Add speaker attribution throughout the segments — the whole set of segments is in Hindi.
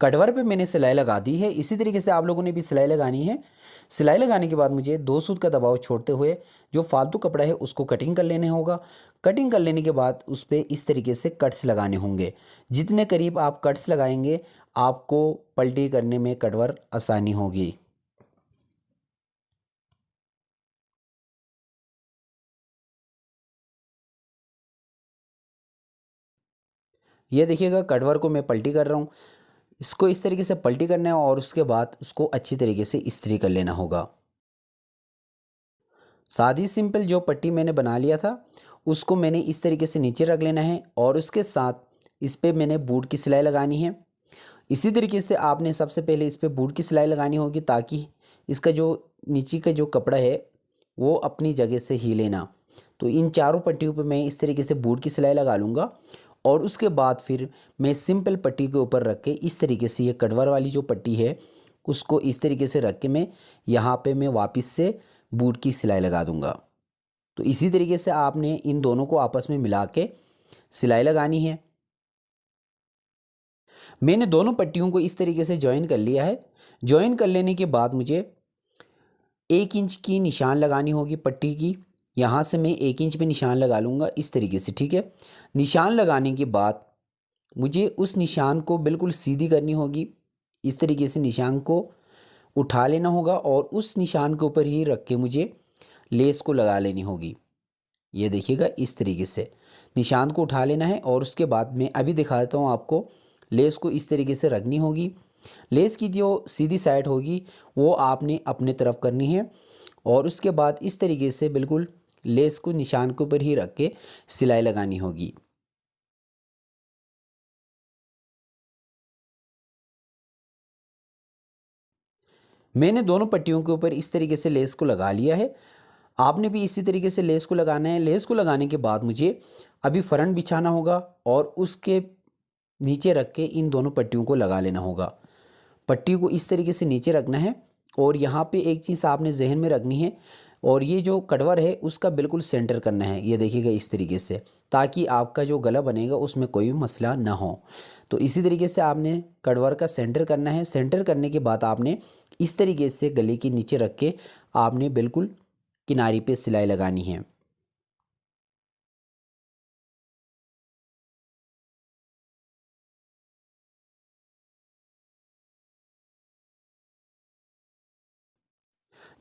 Speaker 1: कटवर पे मैंने सिलाई लगा दी है। इसी तरीके से आप लोगों ने भी सिलाई लगानी है। सिलाई लगाने के बाद मुझे 2 सूत का दबाव छोड़ते हुए जो फालतू कपड़ा है उसको कटिंग कर लेने होगा। कटिंग कर लेने के बाद उस पर इस तरीके से कट्स लगाने होंगे। जितने करीब आप कट्स लगाएंगे आपको पलटी करने में कटवर आसानी होगी। ये देखिएगा कटवर को मैं पलटी कर रहा हूँ। इसको इस तरीके से पलटी करना है और उसके बाद उसको अच्छी तरीके से इस्त्री कर लेना होगा। सादी सिंपल जो पट्टी मैंने बना लिया था उसको मैंने इस तरीके से नीचे रख लेना है और उसके साथ इस पर मैंने बूट की सिलाई लगानी है। इसी तरीके से आपने सबसे पहले इस पर बूट की सिलाई लगानी होगी ताकि इसका जो नीचे का जो कपड़ा है वो अपनी जगह से हिले ना। तो इन चारों पट्टियों पे मैं इस तरीके से बूट की सिलाई लगा लूँगा और उसके बाद फिर मैं सिंपल पट्टी के ऊपर रख के इस तरीके से ये कटवर वाली जो पट्टी है उसको इस तरीके से रख के मैं यहाँ पे मैं वापस से बूट की सिलाई लगा दूँगा। तो इसी तरीके से आपने इन दोनों को आपस में मिला के सिलाई लगानी है। मैंने दोनों पट्टियों को इस तरीके से जॉइन कर लिया है। जॉइन कर लेने के बाद मुझे 1 इंच की निशान लगानी होगी पट्टी की। यहाँ से मैं 1 इंच पे निशान लगा लूँगा इस तरीके से, ठीक है। निशान लगाने के बाद मुझे उस निशान को बिल्कुल सीधी करनी होगी। इस तरीके से निशान को उठा लेना होगा और उस निशान के ऊपर ही रख के मुझे लेस को लगा लेनी होगी। ये देखिएगा इस तरीके से निशान को उठा लेना है और उसके बाद मैं अभी दिखा देता हूँ आपको। लेस को इस तरीके से रखनी होगी। लेस की जो सीधी साइड होगी वो आपने अपने तरफ करनी है और उसके बाद इस तरीके से बिल्कुल लेस को निशान के ऊपर ही रख के सिलाई लगानी होगी। मैंने दोनों पट्टियों के ऊपर इस तरीके से लेस को लगा लिया है। आपने भी इसी तरीके से लेस को लगाना है। लेस को लगाने के बाद मुझे अभी फ्रंट बिछाना होगा और उसके नीचे रख के इन दोनों पट्टियों को लगा लेना होगा। पट्टी को इस तरीके से नीचे रखना है और यहाँ पे एक चीज़ आपने जहन में रखनी है और ये जो कटवर है उसका बिल्कुल सेंटर करना है। ये देखिएगा इस तरीके से, ताकि आपका जो गला बनेगा उसमें कोई मसला ना हो। तो इसी तरीके से आपने कटवर का सेंटर करना है। सेंटर करने के बाद आपने इस तरीके से गले के नीचे रख के आपने बिल्कुल किनारी पे सिलाई लगानी है।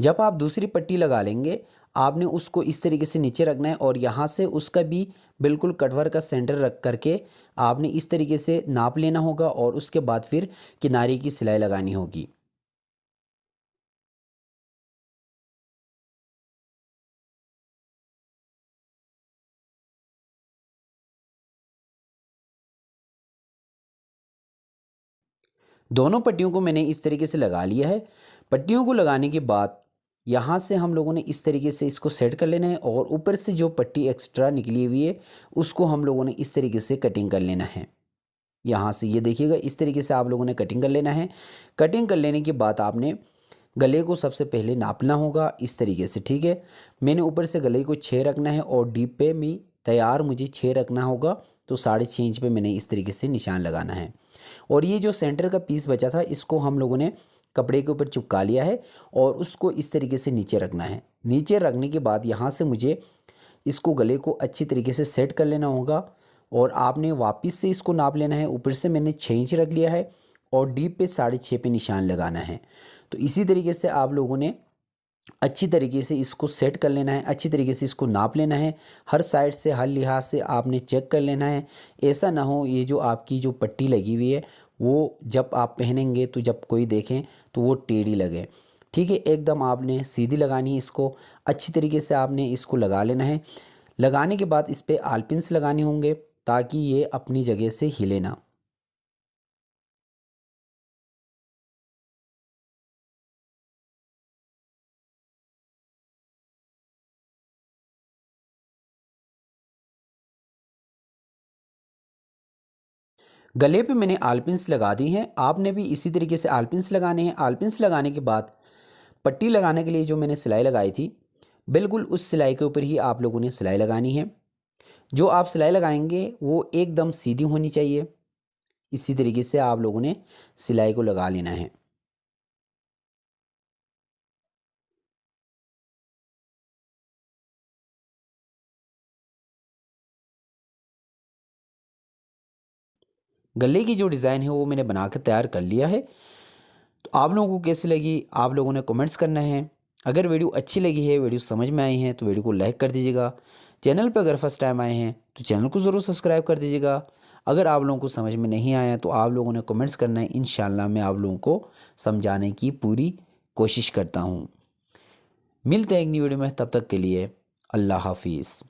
Speaker 1: जब आप दूसरी पट्टी लगा लेंगे आपने उसको इस तरीके से नीचे रखना है और यहाँ से उसका भी बिल्कुल कटवर का सेंटर रख करके आपने इस तरीके से नाप लेना होगा और उसके बाद फिर किनारे की सिलाई लगानी होगी। दोनों पट्टियों को मैंने इस तरीके से लगा लिया है। पट्टियों को लगाने के बाद यहाँ से हम लोगों ने इस तरीके से इसको सेट कर लेना है और ऊपर से जो पट्टी एक्स्ट्रा निकली हुई है उसको हम लोगों ने इस तरीके से कटिंग कर लेना है। यहाँ से ये देखिएगा इस तरीके से आप लोगों ने कटिंग कर लेना है। कटिंग कर लेने के बाद आपने गले को सबसे पहले नापना होगा इस तरीके से, ठीक है। मैंने ऊपर से गले को 6 रखना है और डीप पे भी तैयार मुझे 6 रखना होगा। तो 6.5 इंच पे मैंने इस तरीके से निशान लगाना है और ये जो सेंटर का पीस बचा था इसको हम लोगों ने कपड़े के ऊपर चिपका लिया है और उसको इस तरीके से नीचे रखना है। नीचे रखने के बाद यहाँ से मुझे इसको गले को अच्छी तरीके से सेट कर लेना होगा और आपने वापस से इसको नाप लेना है। ऊपर से मैंने 6 इंच रख लिया है और डीप पे 6.5 पे निशान लगाना है। तो इसी तरीके से आप लोगों ने अच्छी तरीके से इसको सेट कर लेना है, अच्छी तरीके से इसको नाप लेना है। हर साइड से हर लिहाज से आपने चेक कर लेना है। ऐसा ना हो ये जो आपकी जो पट्टी लगी हुई है वो जब आप पहनेंगे तो जब कोई देखें तो वो टेढ़ी लगे, ठीक है। एकदम आपने सीधी लगानी है। इसको अच्छी तरीके से आपने इसको लगा लेना है। लगाने के बाद इस पर आलपिन्स लगाने होंगे ताकि ये अपनी जगह से हिले ना। गले पे मैंने आलपिन्स लगा दी हैं। आपने भी इसी तरीके से आलपिन्स लगाने हैं। आलपिन्स लगाने के बाद पट्टी लगाने के लिए जो मैंने सिलाई लगाई थी बिल्कुल उस सिलाई के ऊपर ही आप लोगों ने सिलाई लगानी है। जो आप सिलाई लगाएंगे वो एकदम सीधी होनी चाहिए। इसी तरीके से आप लोगों ने सिलाई को लगा लेना है। गले की जो डिज़ाइन है वो मैंने बना कर तैयार कर लिया है। तो आप लोगों को कैसी लगी आप लोगों ने कमेंट्स करना है। अगर वीडियो अच्छी लगी है, वीडियो समझ में आई है तो वीडियो को लाइक कर दीजिएगा। चैनल पर अगर फर्स्ट टाइम आए हैं तो चैनल को ज़रूर सब्सक्राइब कर दीजिएगा। अगर आप लोगों को समझ में नहीं आया तो आप लोगों ने कमेंट्स करना है, इंशाल्लाह मैं आप लोगों को समझाने की पूरी कोशिश करता हूँ। मिलते हैं एक नई वीडियो में, तब तक के लिए अल्लाह हाफिज़।